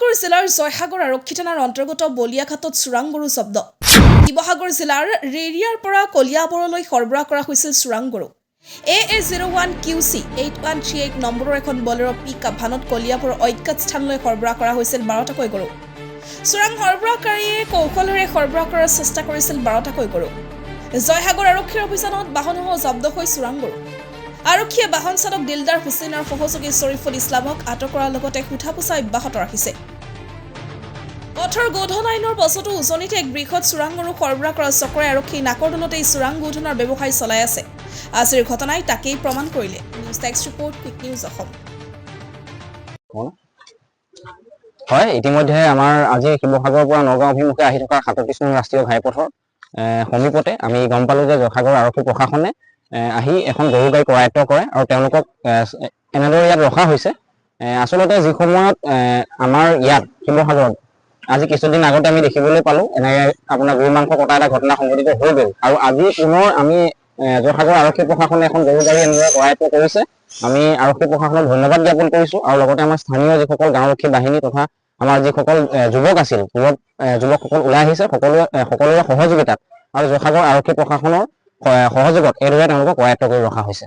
শিৱসাগৰ জিলাৰ জয়সাগৰ আৰক্ষী থানাৰ অন্তৰ্গত বলিয়াঘাটত চোৰাং গৰু জব্দ শিৱসাগৰ জিলাৰ ৰেৰিয়াৰ পৰা কলিয়াবৰলৈ সৰবৰাহ কৰা হৈছিল চোৰাং গৰু AA01 QC 8138 নম্বৰৰ এখন বলেৰো পিকআপ ভানত কলিয়াবৰ ঐক্যত স্থানলৈ সৰবৰাহ কৰা হৈছিল 12টাকৈ গৰু চোৰাং সৰবৰাহকাৰীয়ে কৌশলেৰে সৰবৰাহ কৰাৰ চেষ্টা কৰিছিল 12টাকৈ গৰু জয়সাগৰ আৰক্ষীৰ অভিযানত বাহনসহ জব্দ হৈ চোৰাং গৰু আৰক্ষীয়ে বাহন চালক দিলদাৰ হুছেইন আৰু সহযোগী শৰীফুল ইছলামক আটক কৰাৰ লগতে সোধা-পোছা অব্যাহত ৰাখিছে পথৰ গোধন আইনৰ পাছতো উজনিত এক বৃহৎ চোৰাং গৰু সৰবৰাহ কৰা চক্ৰই আৰক্ষী নাকৰ দলতে চোৰাং গোধনৰ ব্যৱসায় চলাই আছে আজিৰ ঘটনাই তাকেই প্ৰমাণ কৰিলে news text report quick news Assam হয় ইতিমধ্যে আমাৰ আজি শিৱসাগৰৰ পৰা নগাঁও অভিমুখে আহি থকা ৩৭ নং ৰাষ্ট্ৰীয় ঘাইপথৰ সমীপতে আমি গম পালো যে জয়সাগৰ আৰক্ষী প্ৰশাসনে আহি এখন গৰু গাড়ী কৰায়ত্ব কৰে আৰু তেওঁলোকক এনেদৰে ইয়াত ৰখা হৈছে আসলতে যি সময়ত আমাৰ ইয়াত শিৱসাগৰত আজি কিছুদিন আগতে আমি দেখিবলৈ পালো এনে আপোনাৰ গৰু মাংস কটা এটা ঘটনা সংঘটিত হৈ গ'ল আৰু আজি পুনৰ আমি জয়সাগৰ আৰক্ষী প্ৰশাসনে এখন গৰু গাড়ী এনেদৰে কৰায়ত্ব কৰিছে আমি আৰক্ষী প্ৰশাসনক ধন্যবাদ জ্ঞাপন কৰিছো আৰু লগতে আমাৰ স্থানীয় যিসকল গাঁওৰক্ষী বাহিনী তথা আমাৰ যিসকল যুৱক আছিল যুৱকসকল ওলাই আহিছে সকলোৰে সহযোগিতাত আৰু জয়সাগৰ আৰক্ষী প্ৰশাসনৰ সহযোগত এইদৰে তেওঁলোকক কৰায়ত্ব কৰি ৰখা হৈছে